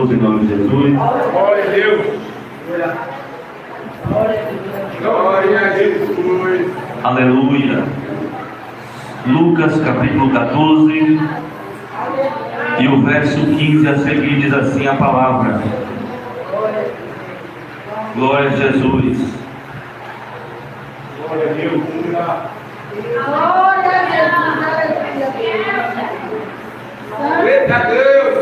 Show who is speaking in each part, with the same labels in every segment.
Speaker 1: 14, em nome de Jesus.
Speaker 2: Glória a Deus. Glória a Jesus.
Speaker 1: Aleluia. Lucas capítulo 14 e o verso 15 a seguir diz assim a palavra. Glória a Jesus.
Speaker 2: Glória a Deus. Eita Deus.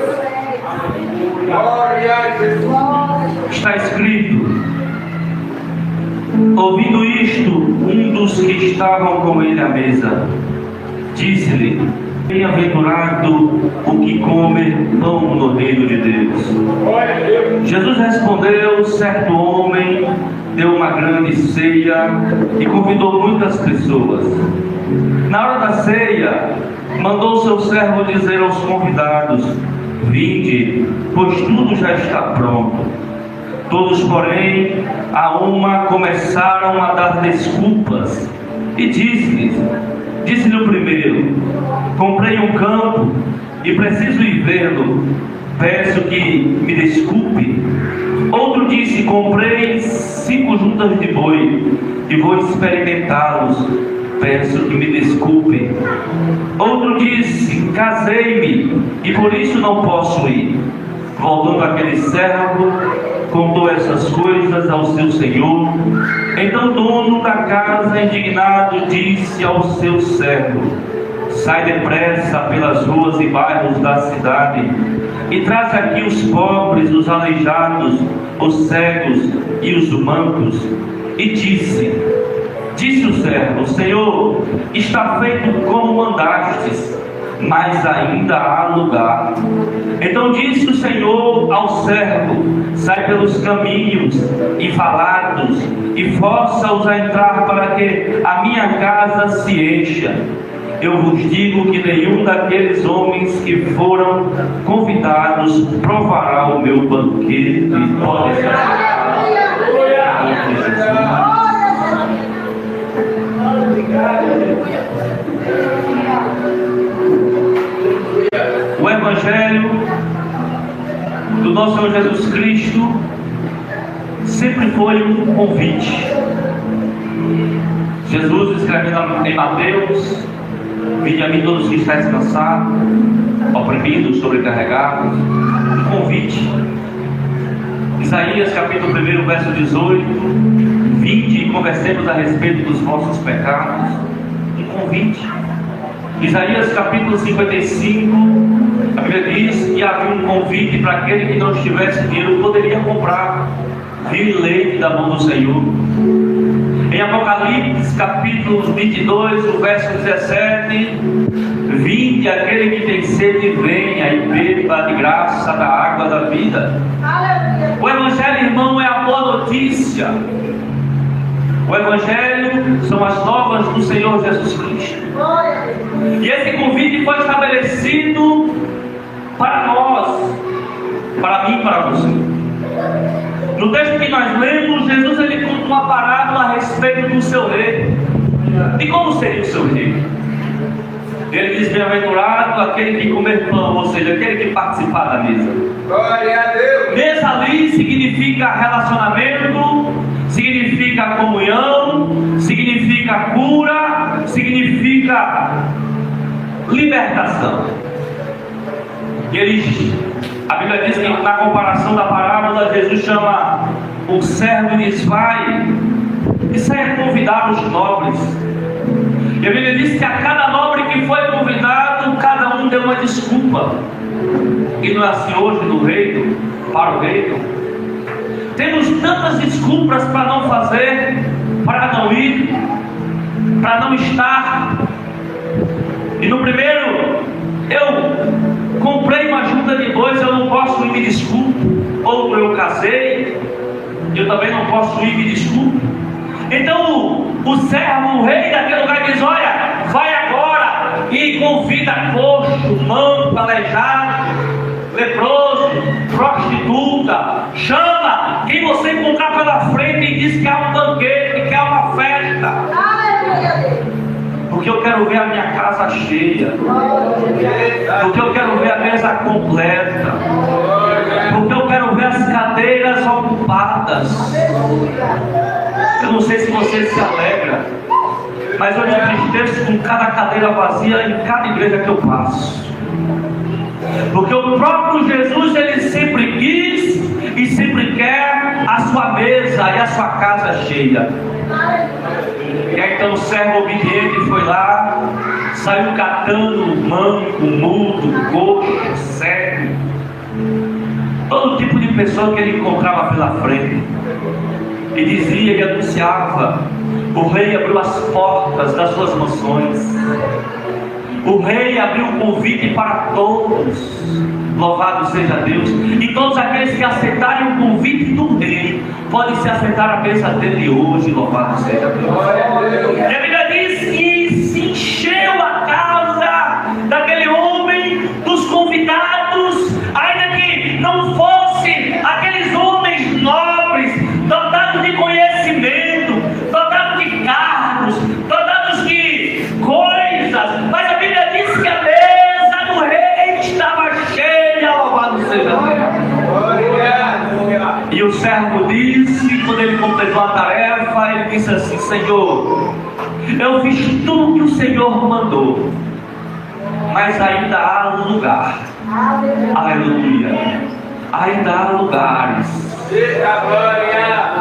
Speaker 2: Glória a Jesus.
Speaker 1: Está escrito: ouvindo isto, um dos que estavam com ele à mesa disse-lhe: bem-aventurado o que come pão no reino de Deus.
Speaker 2: Glória a Deus.
Speaker 1: Jesus respondeu: certo homem deu uma grande ceia e convidou muitas pessoas. Na hora da ceia, mandou seu servo dizer aos convidados: vinde, pois tudo já está pronto. Todos, porém, a uma começaram a dar desculpas. E disse-lhe o primeiro: comprei um campo e preciso ir vê-lo, peço que me desculpe. Outro disse: comprei 5 juntas de boi e vou experimentá-los, peço que me desculpe. Outro disse: casei-me e por isso não posso ir. Voltando aquele servo, contou essas coisas ao seu senhor. Então o dono da casa, indignado, disse ao seu servo: sai depressa pelas ruas e bairros da cidade e traz aqui os pobres, os aleijados, os cegos e os mancos. E disse o servo: Senhor, está feito como mandastes, mas ainda há lugar. Então disse o Senhor ao servo: sai pelos caminhos e valados e força-os a entrar, para que a minha casa se encha. Eu vos digo que nenhum daqueles homens que foram convidados provará o meu banquete. Pode ser. O Evangelho do nosso Senhor Jesus Cristo sempre foi um convite. Jesus escrevendo em Mateus: vinde a mim todos que estáis cansados, oprimidos, sobrecarregados. Um convite. Isaías capítulo 1, verso 18: vinde e conversemos a respeito dos vossos pecados. Um convite. Isaías capítulo 55, a Bíblia diz que havia um convite para aquele que não tivesse dinheiro, poderia comprar vinho e leite da mão do Senhor. Em Apocalipse capítulo 22, o verso 17: vinde, aquele que tem sede, venha e beba de graça da água da vida. O Evangelho, irmão, é a boa notícia. O Evangelho são as novas do Senhor Jesus Cristo. E esse convite foi estabelecido para nós, para mim e para você. No texto que nós lemos, Jesus ele conta uma parábola a respeito do seu rei. E como seria o seu rei? Ele diz: bem-aventurado aquele que comer pão, ou seja, aquele que participar da mesa.
Speaker 2: Glória a Deus.
Speaker 1: Mesa ali significa relacionamento, significa comunhão, significa cura, significa libertação. E a Bíblia diz que na comparação da parábola, Jesus chama o servo e diz: vai e saia convidar os nobres. E a Bíblia diz que a cada nobre que foi convidado, cada um deu uma desculpa. E não é assim hoje no reino, para o reino. Temos tantas desculpas para não fazer, para não ir, para não estar. E no primeiro, eu comprei uma junta de bois, eu não posso ir, me desculpe. Outro, eu casei, eu também não posso ir, me desculpe. Então o servo, o rei daquele lugar diz: olha, vai agora e convida coxo, manco, aleijado, leproso, prostituta, chama quem você encontrar pela frente e diz que há um banquete, que há uma festa. Porque eu quero ver a minha casa cheia, porque eu quero ver a mesa completa, porque lotadas. Eu não sei se você se alegra, mas eu me entristeço com cada cadeira vazia em cada igreja que eu passo. Porque o próprio Jesus, ele sempre quis e sempre quer a sua mesa e a sua casa cheia. E aí então o servo obediente foi lá, saiu catando manco, mudo, coxo, cego, todo tipo de pessoa que ele encontrava pela frente. E dizia e anunciava: o rei abriu as portas das suas mansões. O rei abriu o convite para todos. Louvado seja Deus. E todos aqueles que aceitarem o convite do rei podem se assentar à mesa dele hoje. Louvado seja Deus. E a Bíblia diz que se encheu a casa daquele homem, dos convidados, ainda que não fossem aqueles homens nobres, dotados de conhecimento, dotados de cargos, dotados de coisas, mas a Bíblia diz que a mesa do rei estava cheia. Louvado seja Deus. E o servo disse, quando ele completou a tarefa, ele disse assim: Senhor, eu fiz tudo que o Senhor mandou, mas ainda há lugar. Aleluia. Ainda há lugares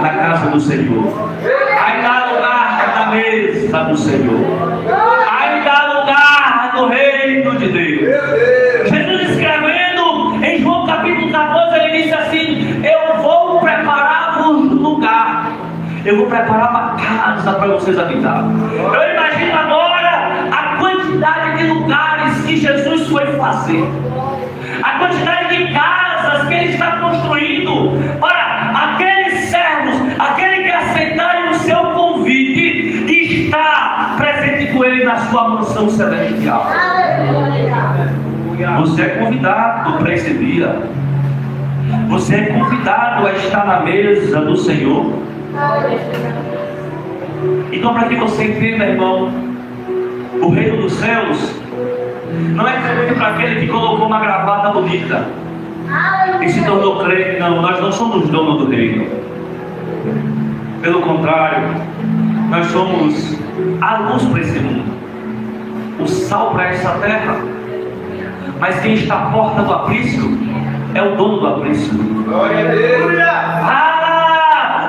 Speaker 1: na casa do Senhor. Ainda há lugar na mesa do Senhor. Ainda há lugar no reino de Deus. Jesus escrevendo em João capítulo 14, ele disse assim: eu vou preparar-vos lugar. Eu vou preparar uma casa para vocês habitar. Eu imagino agora a quantidade de lugares que Jesus foi fazer, a quantidade de casas que ele está construindo para aqueles servos, aquele que aceitarem o seu convite e está presente com ele na sua mansão celestial. Você é convidado para esse dia. Você é convidado a estar na mesa do Senhor. Então, para que você entenda, irmão, o reino dos céus não é somente para aquele que colocou uma gravata bonita e se tornou crente. Não, nós não somos donos do reino. Pelo contrário, nós somos a luz para esse mundo, o sal para essa terra. Mas quem está à porta do aprisco é o dono do aprisco.
Speaker 2: Glória a Deus.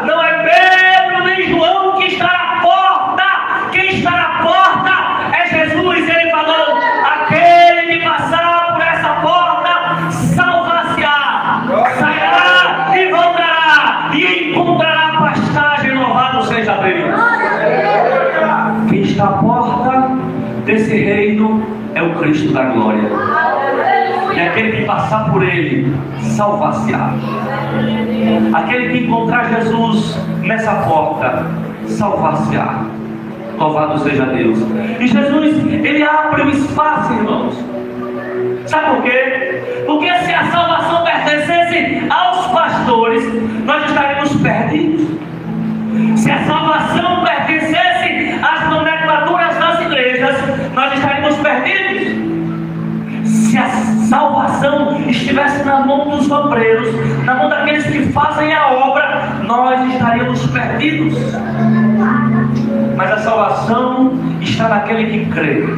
Speaker 1: Não é Pedro nem João que está à porta. Quem está na porta é Jesus. Ele falou: aquele que passar por essa porta salvar-se-á, sairá e voltará e encontrará pastagem. Louvado seja Deus. Quem está à porta desse reino é o Cristo da glória. E aquele que passar por ele salvar-se-á. Aquele que encontrar Jesus nessa porta salvar-se-á. Louvado seja Deus. E Jesus, ele abre o espaço, irmãos. Sabe por quê? Porque se a salvação pertencesse aos pastores, nós estaríamos perdidos. Se a salvação pertencesse às nomenclaturas das igrejas, nós estaríamos perdidos. Se a salvação estivesse na mão dos obreiros, na mão daqueles que fazem a obra, nós estaríamos perdidos. Mas a salvação está naquele que crê.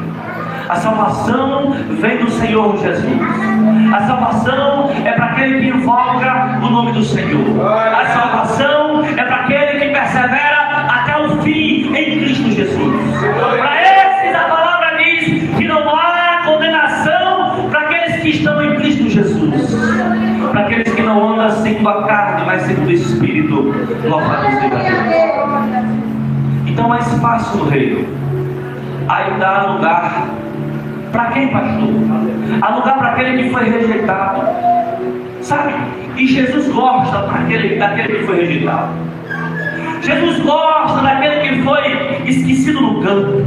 Speaker 1: A salvação vem do Senhor Jesus. A salvação é para aquele que invoca o nome do Senhor. A salvação é para aquele que persevera até o fim em Cristo Jesus. Para esses a palavra diz que não há condenação para aqueles que estão em Cristo Jesus. Para aqueles que não andam segundo a carne, mas segundo o Espírito. Louvado seja Deus. Então há espaço no reino. Ainda há lugar. Para quem, pastor? Há lugar para aquele que foi rejeitado. Sabe? E Jesus gosta daquele que foi rejeitado. Jesus gosta daquele que foi esquecido no canto.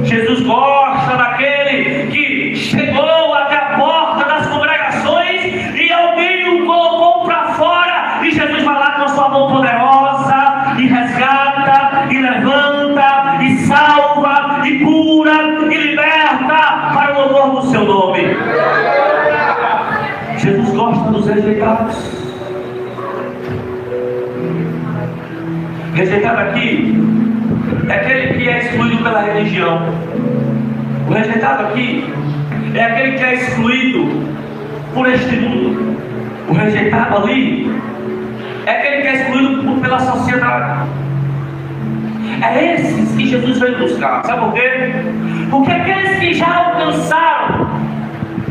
Speaker 1: Jesus gosta daquele que chegou até a porta das congregações e alguém o colocou para fora. E Jesus vai lá com a sua mão poderosa e resgata, e levanta, e salva, e cura, e liberta para o louvor do seu nome. Jesus gosta dos rejeitados. Rejeitado aqui é aquele que é excluído pela religião. O rejeitado aqui é aquele que é excluído por este mundo. O rejeitado ali é aquele que é excluído pela sociedade. É esses que Jesus veio buscar. Sabe por quê? Porque aqueles que já alcançaram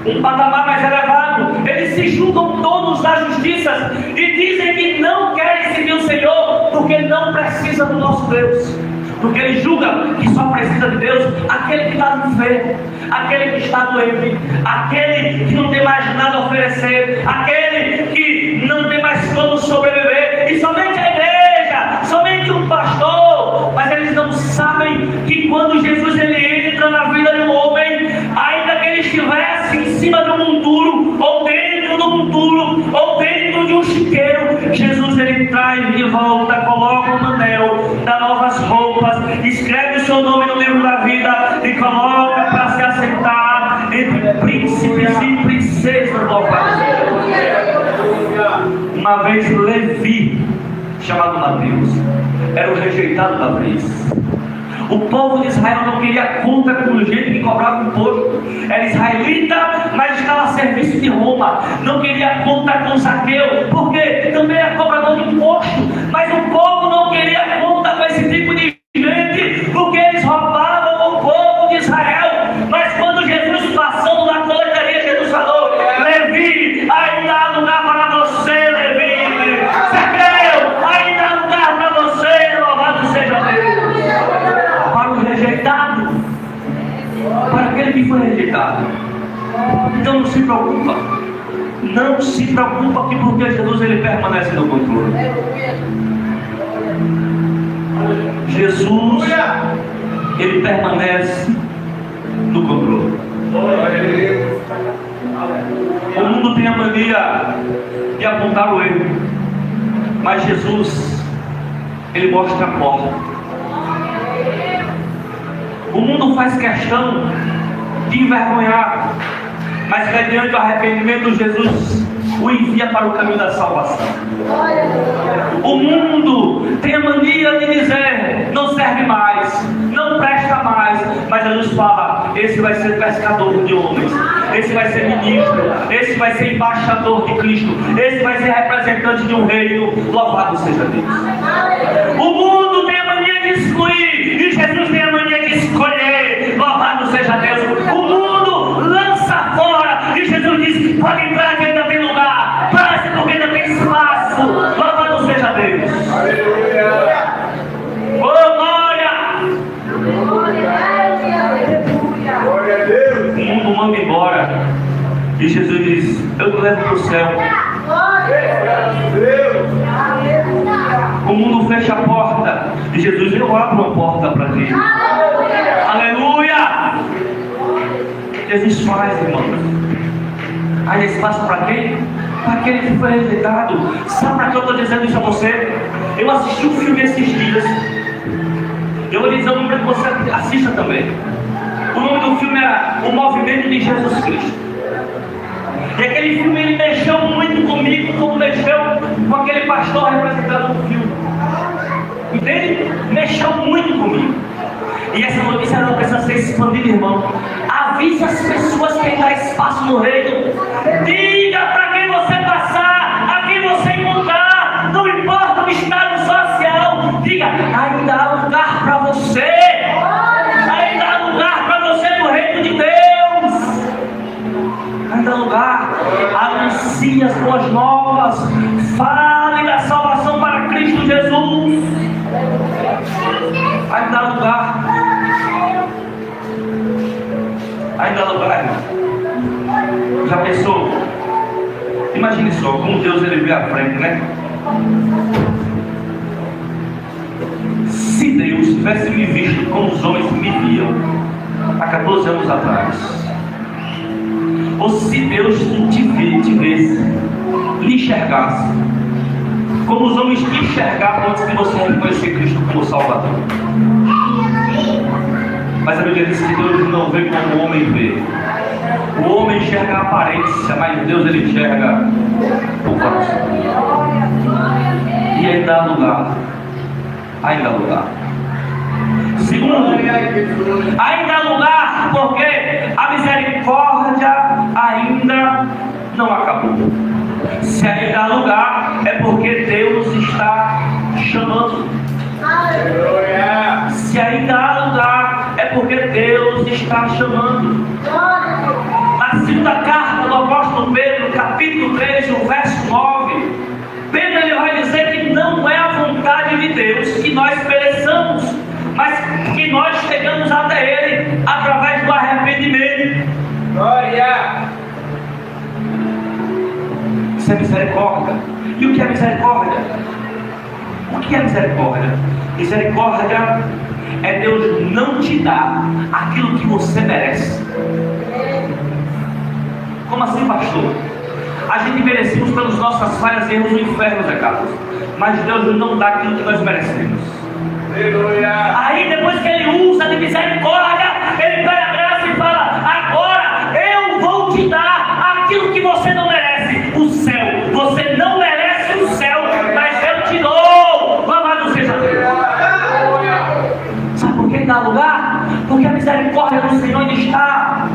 Speaker 1: um patamar mais elevado, eles se julgam todos na justiça e dizem que não querem seguir o Senhor porque não precisa do nosso Deus. Porque ele julga que só precisa de Deus aquele que está enfermo, aquele que está doente, aquele que não tem mais nada a oferecer, aquele que não tem mais como sobreviver, e somente a igreja, somente um pastor. Mas eles não sabem que quando Jesus ele entra na vida de um homem, ainda que ele estivesse em cima de um monturo, ou dentro de um monturo, ou dentro de um chiqueiro, Jesus ele traz de volta, coloca um anel, dá novas roupas, escreve o seu nome no livro da vida e coloca para se assentar entre príncipes e princesas do altar. Uma vez Levi, chamado Mateus, era o rejeitado da vez. O povo de Israel não queria conta com o jeito que cobrava imposto. Era israelita, mas estava a serviço de Roma. Não queria conta com Zaqueu, porque também era cobrador de imposto. Mas o povo não queria conta com esse tipo de gente, porque eles roubavam o povo de Israel. Mas quando Jesus passou na coletaria, Jesus falou: Levi, ainda há lugar para você, Levi. Zaqueu, ainda há lugar para você, louvado seja Deus. Para o rejeitado, para aquele que foi rejeitado. Então não se preocupa. Não se preocupa que porque Jesus ele permanece no controle. Jesus ele permanece no controle. O mundo tem a mania de apontar o erro, mas Jesus ele mostra a porta. O mundo faz questão de envergonhar, mas mediante o arrependimento Jesus o envia para o caminho da salvação. O mundo tem a mania de dizer: não serve mais, não presta mais, mas Jesus fala: esse vai ser pescador de homens, esse vai ser ministro, esse vai ser embaixador de Cristo, esse vai ser representante de um reino. Louvado seja Deus. O mundo tem a mania de excluir e Jesus tem a mania de escolher. Louvado seja Deus. O mundo lança fora e Jesus diz: pode entrar que ainda tem lugar, passe porque ainda tem espaço. Louvado seja Deus.
Speaker 2: Aleluia.
Speaker 1: Oh, glória.
Speaker 2: Glória a Deus.
Speaker 1: O mundo manda embora e Jesus diz: eu te levo para o céu. O mundo fecha a porta e Jesus: eu abro uma porta para ti. Aleluia. Jesus faz, irmãos. Há espaço para quem? Para aquele que foi rejeitado. Sabe para que eu estou dizendo isso a você? Eu assisti um filme esses dias. Eu vou dizer o nome para que você assista também. O nome do filme era O Movimento de Jesus Cristo. E aquele filme ele mexeu muito comigo, como mexeu com aquele pastor representado no filme. Entende? Mexeu muito comigo. E essa notícia não precisa ser expandida, irmão. Avise as pessoas que ainda há espaço no reino. Diga para quem você passar, a quem você encontrar, não importa o estado social. Diga: ainda há lugar para você. Ainda há lugar para você no reino de Deus. Ainda há lugar. Anuncie as boas novas. Fale da salvação para Cristo Jesus. Ainda há lugar. Ainda há lugar, irmão. Já pensou? Imagine só como Deus ele vê à frente, né? Se Deus tivesse me visto como os homens me viam há 14 anos atrás, ou se Deus te visse, lhe enxergasse como os homens te enxergavam antes de você reconhecer Cristo como Salvador. Mas a Bíblia diz que Deus não vê como o homem vê. O homem enxerga a aparência, mas Deus ele enxerga o coração. E ainda há lugar. ainda há lugar. Segundo, ainda há lugar porque a misericórdia ainda não acabou. Se ainda há lugar, é porque Deus está chamando. Se ainda há lugar, é porque Deus está chamando. Na segunda carta do apóstolo Pedro, capítulo 3, o verso 9, Pedro ele vai dizer que não é a vontade de Deus que nós pereçamos, mas que nós chegamos até Ele através do arrependimento.
Speaker 2: Glória!
Speaker 1: Isso é misericórdia. E o que é misericórdia? O que é misericórdia? Misericórdia é Deus não te dar aquilo que você merece. Como assim, pastor? A gente merecemos pelas nossas falhas e erros no inferno, Zé Carlos. Mas Deus não dá aquilo que nós merecemos.
Speaker 2: Aleluia!
Speaker 1: Aí depois que Ele usa de misericórdia, Ele pega a graça e fala: agora eu vou te dar aquilo que você não merece, o céu. Você não merece o céu, mas eu te dou. Louvado seja Deus. Sabe por que dá lugar? Porque a misericórdia do Senhor ainda está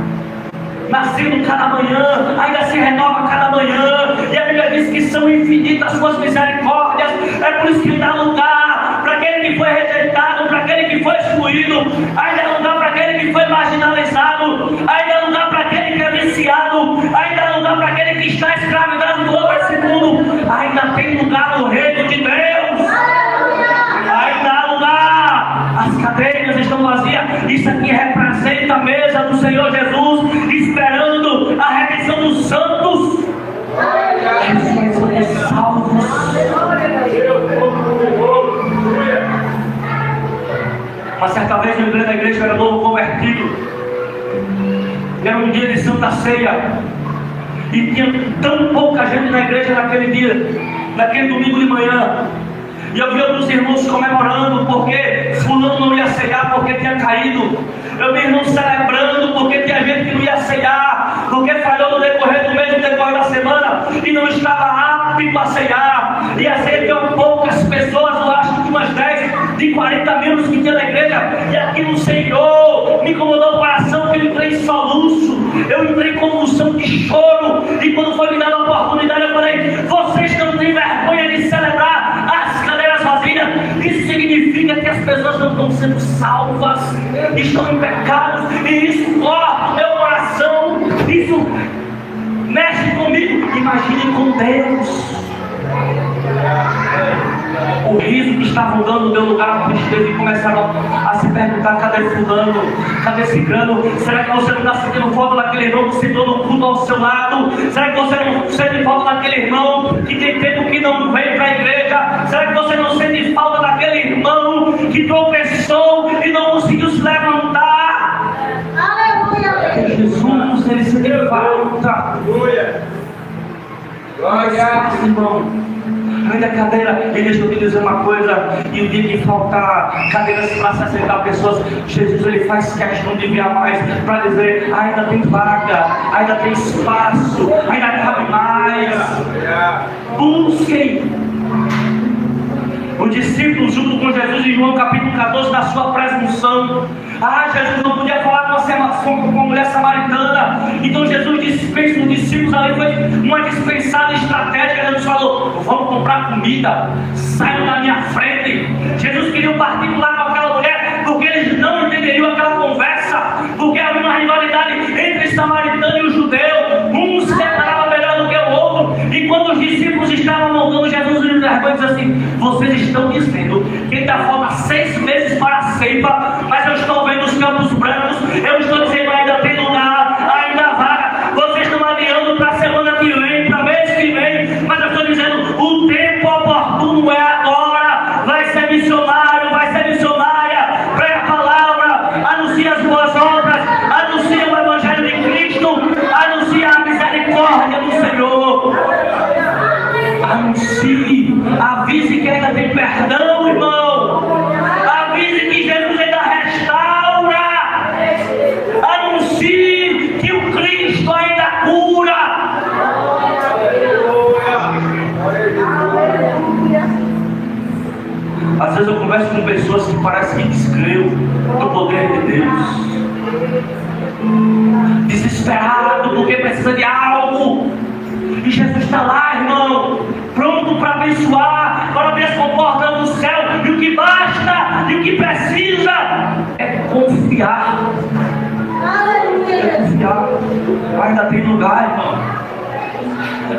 Speaker 1: nascendo cada manhã, ainda se renova cada manhã, e a Bíblia diz que são infinitas as suas misericórdias. É por isso que dá lugar para aquele que foi rejeitado, para aquele que foi excluído, ainda há lugar para aquele que foi marginalizado, ainda há lugar para aquele que é viciado, ainda há lugar para aquele que está escravizado do outro esse mundo. Ainda tem lugar no reino de Deus. Ainda há lugar. As cadeiras estão vazias. Isso aqui representa a mesa do Senhor Jesus, esperando a redenção dos santos. Ressurreição dos salvos. Uma certa vez eu entrei na igreja, eu era novo convertido. Era um dia de Santa Ceia. E tinha tão pouca gente na igreja naquele dia, naquele domingo de manhã. E eu vi alguns irmãos comemorando porque fulano não ia ceiar porque tinha caído. Eu vi irmãos celebrando porque tinha gente que não ia ceiar, porque falhou no decorrer do mês, no decorrer da semana, e não estava apto a ceiar. E assim tinham poucas pessoas, eu acho que umas 10 de 40 mil que tinha na igreja. E aquilo o Senhor me incomodou o coração, que eu entrei em soluço, eu entrei em convulsão de choro. E quando foi me dada a oportunidade, eu falei: vocês não têm vergonha de celebrar as cadeiras vazias? Isso significa que as pessoas não estão sendo salvas, estão em pecados, e isso corta o meu coração, isso mexe comigo. Imagine com Deus. O riso que estavam dando no meu lugar, a tristeza, e começaram a se perguntar: cadê fulano? Cadê ciclano? Será que você não está sentindo falta daquele irmão que se deu no culto ao seu lado? Será que você não sente falta daquele irmão que tem tempo que não veio para a igreja? Será que você não sente falta daquele irmão que tropeçou e não conseguiu se levantar? Aleluia! Jesus, ele se deu falta.
Speaker 2: Aleluia!
Speaker 1: Glória, irmão. Ainda cadeira, e deixa eu te dizer uma coisa: e o dia que faltar cadeiras para se aceitar pessoas, Jesus ele faz questão de enviar mais para dizer: ainda tem vaga, ainda tem espaço, ainda cabe mais. Busquem. Os discípulos junto com Jesus em João capítulo 14, da sua presunção. Jesus não podia falar com uma mulher samaritana. Então Jesus dispensa os discípulos ali. Foi uma dispensada estratégica. Jesus falou: vamos comprar comida, saiam da minha frente. Jesus queria um particular com aquela mulher, porque eles não entenderiam aquela conversa, porque havia uma rivalidade entre o samaritano e o judeu. Um se declarava melhor do que o outro. E quando os discípulos estavam montando, Jesus lhes vergonha e diz assim: vocês estão dizendo que ainda falta 6 meses para a ceifa, mas eu estou vendo os campos brancos. Eu estou dizendo: ainda tem lugar, ainda há vaga. Vocês estão adiando para a semana que vem, para o mês que vem, mas eu estou dizendo: o tempo oportuno é agora. Vai ser missionário, vai ser missionária, prega a palavra, anuncia as boas obras, anuncia o evangelho de Cristo, anuncia a misericórdia do Senhor. Anuncie, avise que ainda tem perdão, irmão. Avise que Jesus ainda restaura. Anuncie que o Cristo ainda cura. Às vezes eu converso com pessoas que parecem que descreu do poder de Deus, desesperado porque precisa de algo, e Jesus está lá, irmão, pronto para abençoar, para abrir as portas do céu, e o que basta, e o que precisa é confiar. É confiar. Ainda tem lugar, irmão,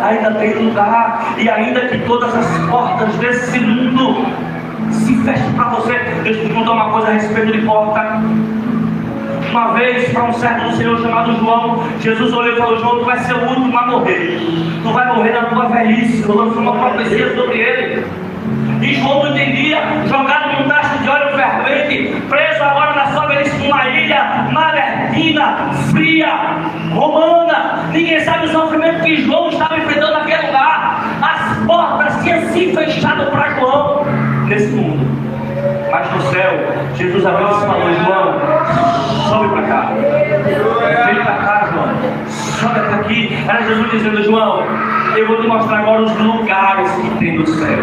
Speaker 1: ainda tem lugar, e ainda que todas as portas desse mundo se fechem para você. Deixa eu te contar uma coisa a respeito de porta. Uma vez, para um servo do Senhor chamado João, Jesus olhou e falou: João, tu vai ser o último a morrer, tu vai morrer na tua velhice. Eu lanço uma profecia sobre ele. E João não entendia, jogado num tacho de óleo fervente, preso agora na sua velhice numa ilha malertina, fria, romana. Ninguém sabe o sofrimento que João estava enfrentando naquele lugar. As portas tinham se fechado para João nesse mundo. Mas no céu, Jesus abriu e falou: João, sobe para cá. Vem para cá, João. Sobe até aqui. Era Jesus dizendo: João, eu vou te mostrar agora os lugares que tem no céu.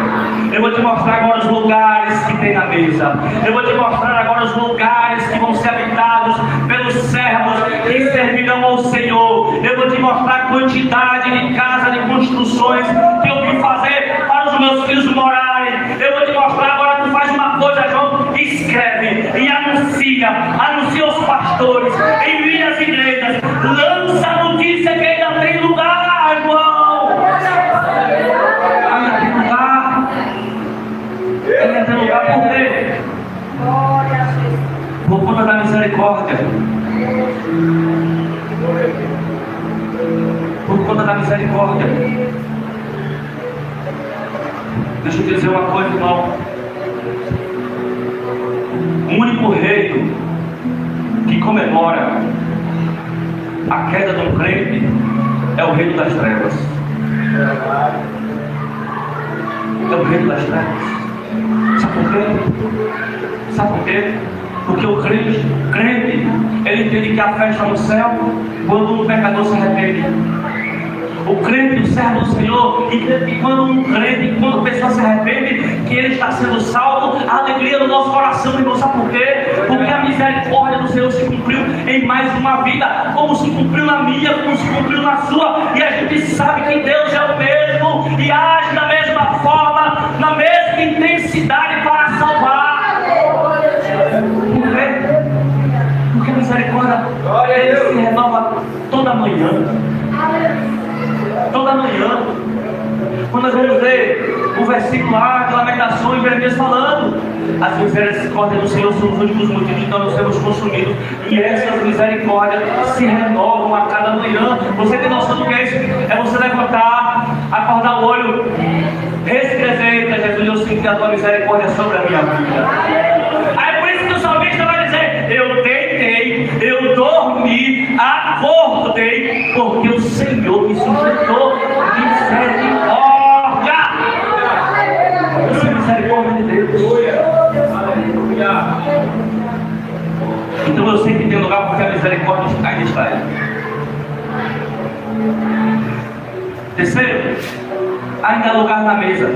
Speaker 1: Eu vou te mostrar agora os lugares que tem na mesa. Eu vou te mostrar agora os lugares que vão ser habitados pelos servos que servirão ao Senhor. Eu vou te mostrar a quantidade de casas, de construções que eu vim fazer para os meus filhos morarem. Eu vou te mostrar agora. Tu faz uma coisa, João, escreve e anuncia aos pastores, envia as igrejas, lança a notícia que ainda tem lugar, irmão. Ainda tem lugar. Ainda tem lugar. Por quê? Por conta da misericórdia. Por conta da misericórdia. Deixa eu dizer uma coisa, irmão. O único reino que comemora a queda de um crente é o reino das trevas. É o reino das trevas. Sabe por quê? Sabe por quê? Porque o crente, ele entende que a festa está no céu quando um pecador se arrepende. O crente, o servo do Senhor, entende que quando um crente, quando a pessoa se arrepende, que ele está sendo salvo, a alegria do nosso coração, irmão. Sabe por quê? Porque a misericórdia do Senhor se cumpriu em mais uma vida, como se cumpriu na minha, como se cumpriu na sua, e a gente sabe que Deus é o mesmo, e age da mesma forma, na mesma intensidade para salvar. Por quê? Porque a misericórdia, ele se renova toda manhã. Toda manhã, quando nós vamos ler o versículo lá de Lamentações, Jeremias falando: as misericórdias do Senhor são os únicos motivos de nós sermos consumidos, e essas misericórdias se renovam a cada manhã. Você tem noção do que é isso? É você levantar, acordar o olho, resplandecer, Jesus, eu sinto a tua misericórdia sobre a minha vida. Aí por isso que o salmista vai dizer: eu deitei, eu dormi, acordei, porque o Senhor me sustentou. Misericórdia! Isso é misericórdia de Deus. Então eu sei que tem lugar porque a misericórdia ainda está aí. Terceiro, ainda há lugar na mesa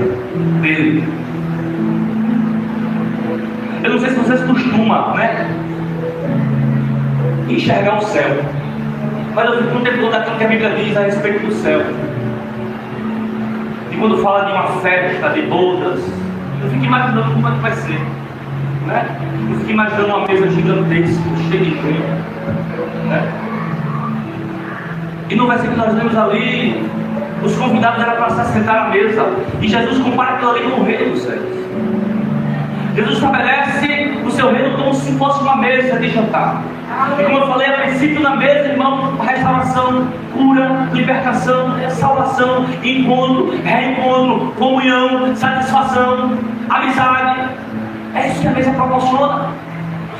Speaker 1: dele. Eu não sei se vocês costumam, enxergar o céu, mas eu fico muito tempo daquilo que a Bíblia diz a respeito do céu. E quando fala de uma festa, de bodas, eu fico imaginando como é que vai ser, Eu fico imaginando uma mesa gigantesca, cheia de gente, E no versículo que nós lemos ali, os convidados eram para se assentar à mesa, e Jesus compara aquilo ali com o reino dos céus. Jesus estabelece o seu reino como se fosse uma mesa de jantar. E como eu falei, a princípio na mesa, irmão, restauração, cura, libertação, salvação, encontro, reencontro, comunhão, satisfação, amizade. É isso que a mesa proporciona.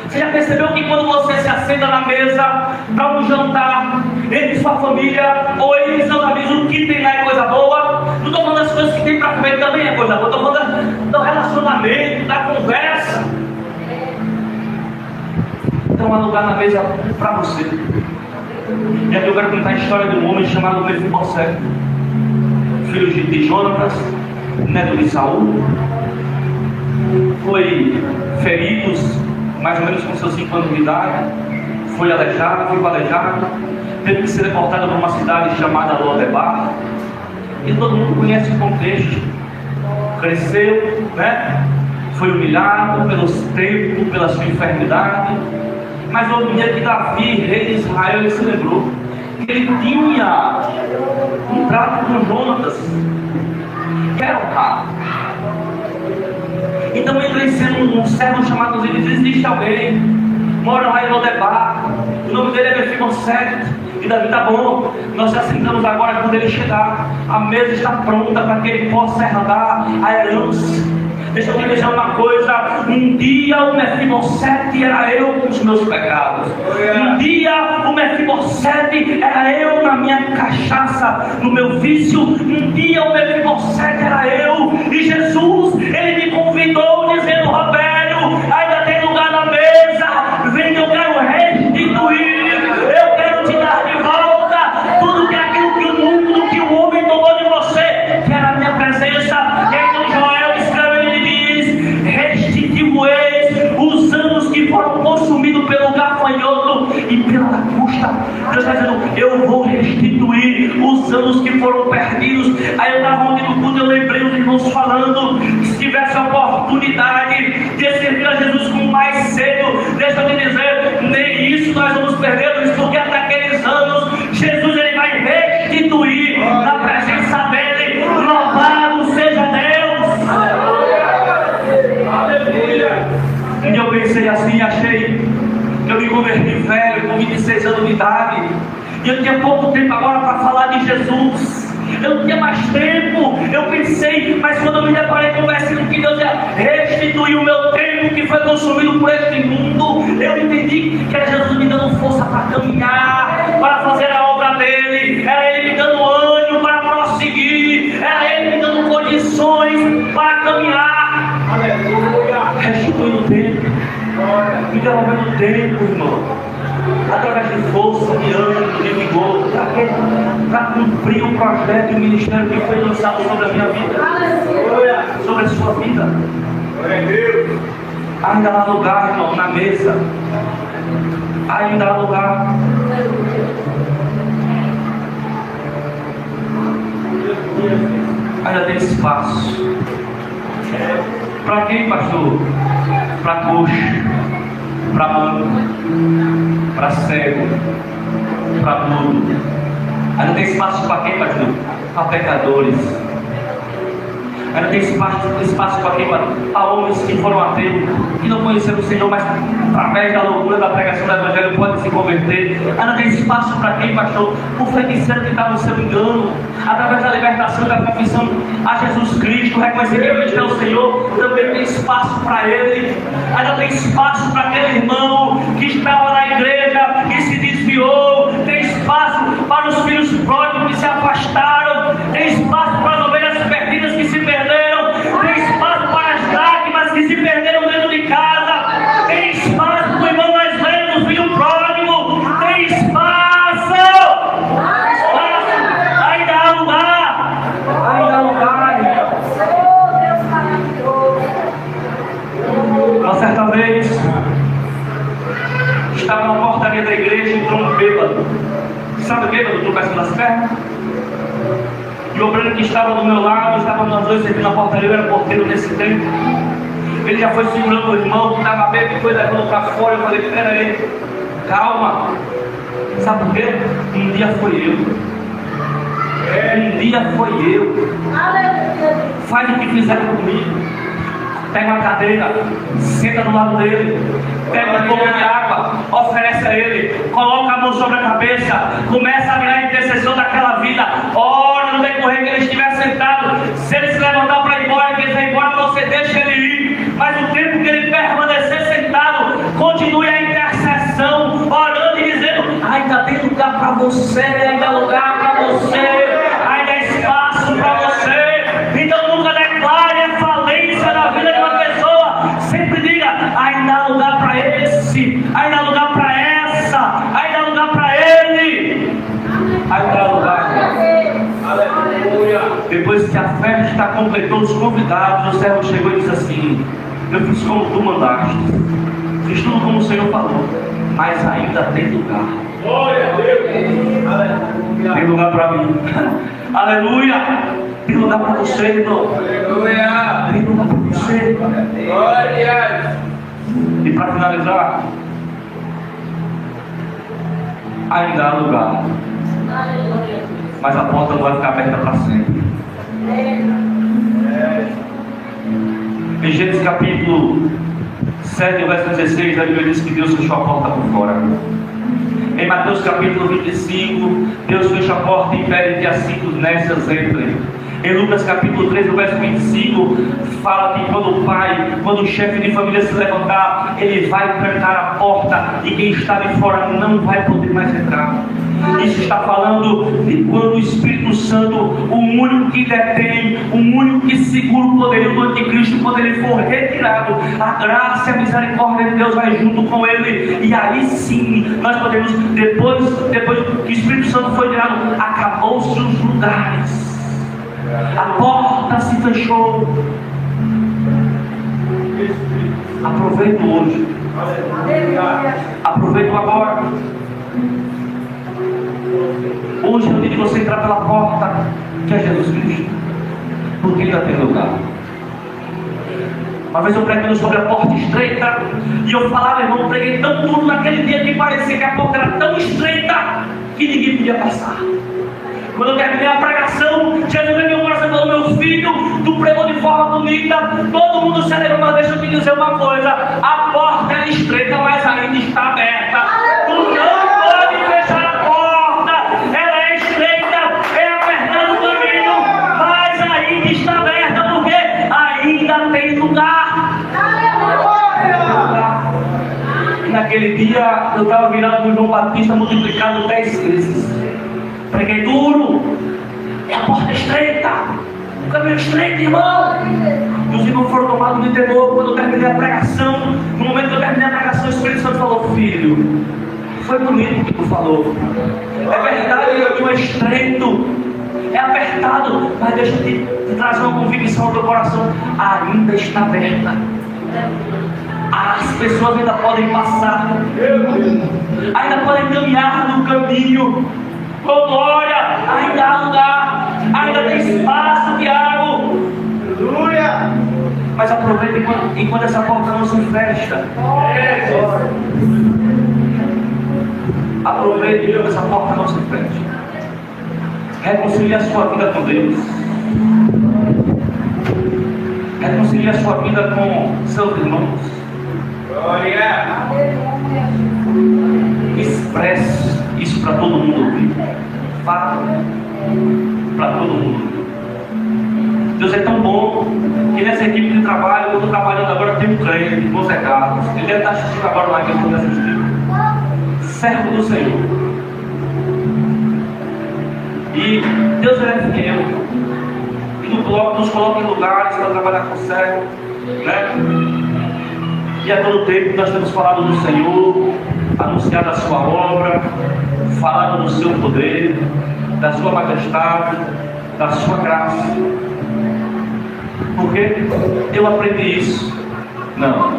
Speaker 1: Você já percebeu que quando você se assenta na mesa para um jantar entre sua família ou entre seus amigos, o que tem lá é coisa boa? Não estou falando das coisas que tem para comer também é coisa boa. Estou falando do relacionamento, da conversa. Então há lugar na mesa para você. E aqui eu quero contar a história de um homem chamado Mefibosete, filho de Jonatas, neto de Saul. Foi mais ou menos com seus 5 anos de idade, foi aleijado, teve que ser deportado para uma cidade chamada Lodebar. E todo mundo conhece o contexto. Cresceu, né? Foi humilhado pelos tempos, pela sua enfermidade. Mas houve um dia que Davi, rei de Israel, ele se lembrou que ele tinha um trato com Jonatas, que era o rei. Então ele sendo um servo chamado Ziba, diz: existe alguém, mora lá em Lodebar, o nome dele é Mefibosete. E Davi: tá bom, nós já sentamos agora. Quando ele chegar, a mesa está pronta para que ele possa herdar a herança. Deixa eu te dizer uma coisa: um dia o Mefibosete era eu com os meus pecados. Um dia o Mefibosete era eu na minha cachaça, no meu vício. Um dia o Mefibosete era eu. E Jesus, ele me convidou dizendo: Roberto, ainda tem lugar na mesa, vem que eu quero restituir, eu quero te dar de volta tudo que aquilo que o mundo, que o homem tomou de você, que era a minha presença. E então Joel escreve, ele diz: restituireis os anos que foram consumidos pelo gafanhoto e pela lacusta. Deus está dizendo: eu vou restituir os anos que foram perdidos. Aí eu estava ontem no culto, eu lembrei os irmãos falando que se tivesse a oportunidade de servir a Jesus com mais cedo, deixa eu te dizer, nem isso nós vamos perder, porque até aqueles anos Jesus, ele vai restituir na presença dele. Louvado seja Deus.
Speaker 2: Aleluia.
Speaker 1: E eu pensei assim, achei que eu me converti velho, com 26 anos de idade, e eu tinha pouco tempo agora para falar de Jesus. Eu não tinha mais tempo. Eu pensei, mas quando eu me deparei com o versículo que Deus ia restituir o meu tempo que foi consumido por este mundo, eu entendi que era Jesus me dando força para caminhar, para fazer a obra dele. Era Ele me dando ânimo para prosseguir, era Ele me dando condições para caminhar.
Speaker 2: Aleluia.
Speaker 1: Restituindo o tempo, me devolvendo o tempo, irmão, através de força, de ânimo, de vigor, para cumprir o projeto e o ministério que foi lançado sobre a minha vida, sobre a sua vida. Ainda há lugar, irmão, na mesa. Ainda há lugar. Ainda tem espaço. Para quem, pastor? Para coxo, para manco, para cego, para mudo. Ainda tem espaço para quem, pastor? Para pecadores. Ainda tem espaço para quem? Para homens que foram ateus, que não conheceram o Senhor, mas através da loucura da pregação do Evangelho podem se converter. Ainda tem espaço para quem, pastor? O feiticeiro que está no seu engano, através da libertação da confissão a Jesus Cristo, reconhecer que Ele é o Senhor, também tem espaço para ele. Ainda tem espaço para aquele irmão que estava na igreja e se desviou. Tem espaço para os filhos pródigos que se afastaram. Tem espaço para as ovelhas perdidas que se perderam. Tem espaço para as lágrimas que se perderam dentro de casa. Tem espaço para o irmão mais velho do filho pródigo. Tem espaço. Ainda há lugar. Ainda há lugar. Uma certa vez, estava na portaria da igreja e entrou um bêbado. Sabe o bêbado, tropeçando nas pernas? E o obreiro que estava do meu lado, estava nós dois servindo na portaria, eu era porteiro nesse tempo. Ele já foi segurando o irmão que estava bêbado e foi levando para fora. Eu falei: pera aí, calma. Sabe por quê? Um dia foi eu. Um dia foi eu. Faz o que fizeram comigo. Pega uma cadeira, senta do lado dele, pega um copo de água, oferece a ele, coloca a mão sobre a cabeça, começa a virar a intercessão daquela vida. Ora, no decorrer que ele estiver sentado, se ele se levantar para ir embora, que ele vai embora, você deixa ele ir. Mas o tempo que ele permanecer sentado, continue a intercessão, orando e dizendo: ainda tem lugar para você, ainda há lugar para você, ainda há espaço para você. Então nunca declare a falência da vida de uma pessoa. Sempre diga: ainda há lugar para esse, ainda há lugar para essa, ainda há lugar para ele. Ainda há lugar. Aleluia. Depois que a festa completou os convidados, o servo chegou e disse assim: eu fiz como tu mandaste. Fiz tudo como o Senhor falou, mas ainda tem lugar.
Speaker 2: Glória a Deus.
Speaker 1: Tem lugar para mim. Aleluia. Tem lugar para você, irmão.
Speaker 2: Aleluia.
Speaker 1: Tem lugar para você.
Speaker 2: Glória.
Speaker 1: E para finalizar, ainda há lugar, mas a porta não vai ficar aberta para sempre. Em Gênesis capítulo 7, verso 16, a Bíblia diz que Deus fechou a porta por fora. Em Mateus capítulo 25, Deus fecha a porta e impede que as 5 nécias entrem. Em Lucas capítulo 13, verso 25, fala que quando o chefe de família se levantar, ele vai trancar a porta e quem está de fora não vai poder mais entrar. Isso está falando de quando o Espírito Santo, o único que detém, o único que segura o poderio do anticristo, quando ele for retirado, a graça e a misericórdia de Deus vai junto com ele. E aí sim, nós podemos, depois que o Espírito Santo foi tirado, acabou-se os lugares. A porta se fechou. Aproveito hoje. Aproveito agora. Hoje é o dia de você entrar pela porta, que é Jesus Cristo, porque ainda tem lugar. Uma vez eu pregando sobre a porta estreita, e eu falava, irmão, eu preguei tão duro naquele dia que parecia que a porta era tão estreita que ninguém podia passar. Quando eu terminei a pregação, Jesus veio meu coração e falou: meu filho, tu pregou de forma bonita, todo mundo se alegrou, mas deixa eu te dizer uma coisa: a porta é estreita, mas ainda está aberta. Tu não pode fechar a porta, ela é estreita, é apertando o caminho, mas ainda está aberta, porque ainda tem lugar. E naquele dia eu estava virado no João Batista multiplicado 10 vezes. Preguei duro, é a porta estreita, o caminho estreito, irmão. E os irmãos foram tomados de temor quando eu terminei a pregação. No momento que eu terminei a pregação, o Espírito Santo falou: filho, foi bonito o que tu falou. É verdade, o caminho é estreito, é apertado, mas deixa eu te trazer uma convicção ao teu coração: ainda está aberta. As pessoas ainda podem passar, ainda podem caminhar no caminho. Oh glória, ainda há lugar, ainda tem espaço, Tiago. Aleluia. Mas aproveita enquanto essa porta não se fecha. Aproveite enquanto essa porta não se fecha. Reconcilie a sua vida com Deus. Reconcilie a sua vida com seus irmãos. Glória. Expresse isso para todo mundo ouvir. Fala para todo mundo. Deus é tão bom que nessa equipe de trabalho, eu estou trabalhando agora, tem um crente, irmão Zé Carlos. Ele deve estar assistindo agora lá, que eu estou assistindo. Servo do Senhor. E Deus é fiel. E nos coloca em lugares para trabalhar com o servo, né? E a todo tempo nós temos falado do Senhor, anunciado a sua obra, falado do seu poder, da sua majestade, da sua graça. Porque eu aprendi isso. Não,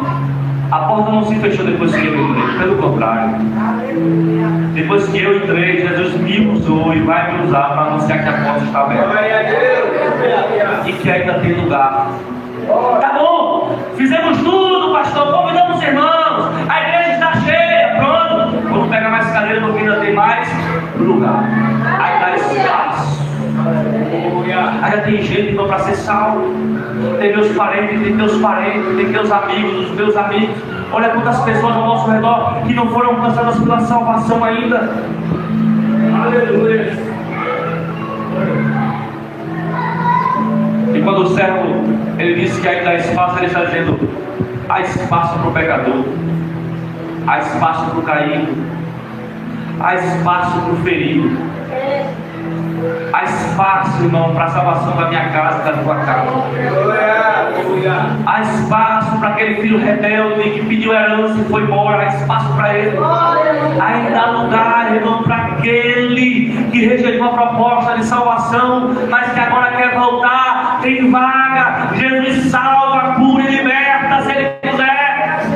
Speaker 1: a porta não se fechou depois que eu entrei, pelo contrário. Depois que eu entrei, Jesus me usou e vai me usar para anunciar que a porta está aberta e que ainda tem lugar. Tá bom, fizemos tudo, pastor, convidamos os irmãos, a igreja está cheia, pronto. Vamos pegar mais cadeira porque ainda tem mais lugar. Aí dá espaço. Ainda tem gente para ser salvo. Tem meus parentes, tem teus parentes, tem teus amigos, os meus amigos. Olha quantas pessoas ao nosso redor que não foram alcançadas pela salvação ainda. Aleluia. E quando o servo ele disse que ainda há espaço, ele está dizendo: há espaço para o pecador, há espaço para o caído, há espaço para o ferido, há espaço, irmão, para a salvação da minha casa e da tua casa. Há espaço para aquele filho rebelde que pediu herança e foi embora, há espaço para ele. Ainda há lugar, irmão, para aquele que rejeitou a proposta de salvação, mas que agora quer voltar. Tem vaga. Jesus salva, cura e liberta se ele quiser.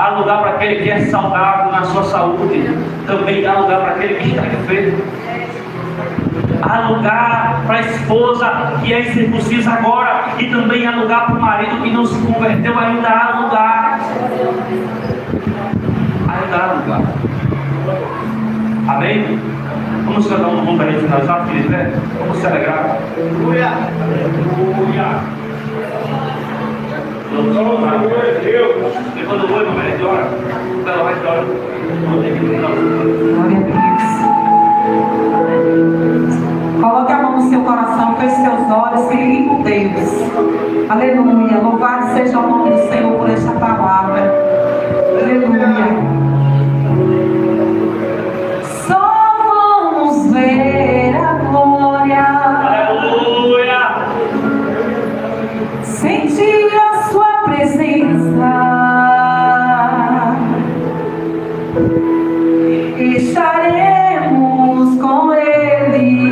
Speaker 1: há lugar para aquele que é saudável na sua saúde, também há lugar para aquele que está enfermo. Há lugar para a esposa que é incircuncisa agora, e também há lugar para o marido que não se converteu, ainda há lugar. Ainda há lugar. Amém? Vamos cantar um ponto para a gente finalizar, Felipe, né? Vamos se alegrar. Aleluia! Aleluia! Depois do noivo, vai de hora. Vai de hora.
Speaker 3: Glória a Deus. Coloque a mão no seu coração, feche seus olhos, fique com Deus. Aleluia. Louvado seja o nome do Senhor por esta palavra. Aleluia. Ver a glória,
Speaker 1: aleluia,
Speaker 3: sentir a sua presença, estaremos com Ele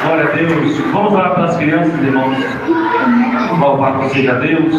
Speaker 1: Glória a Deus. Vamos orar pelas crianças, irmãos. Louvado seja Deus.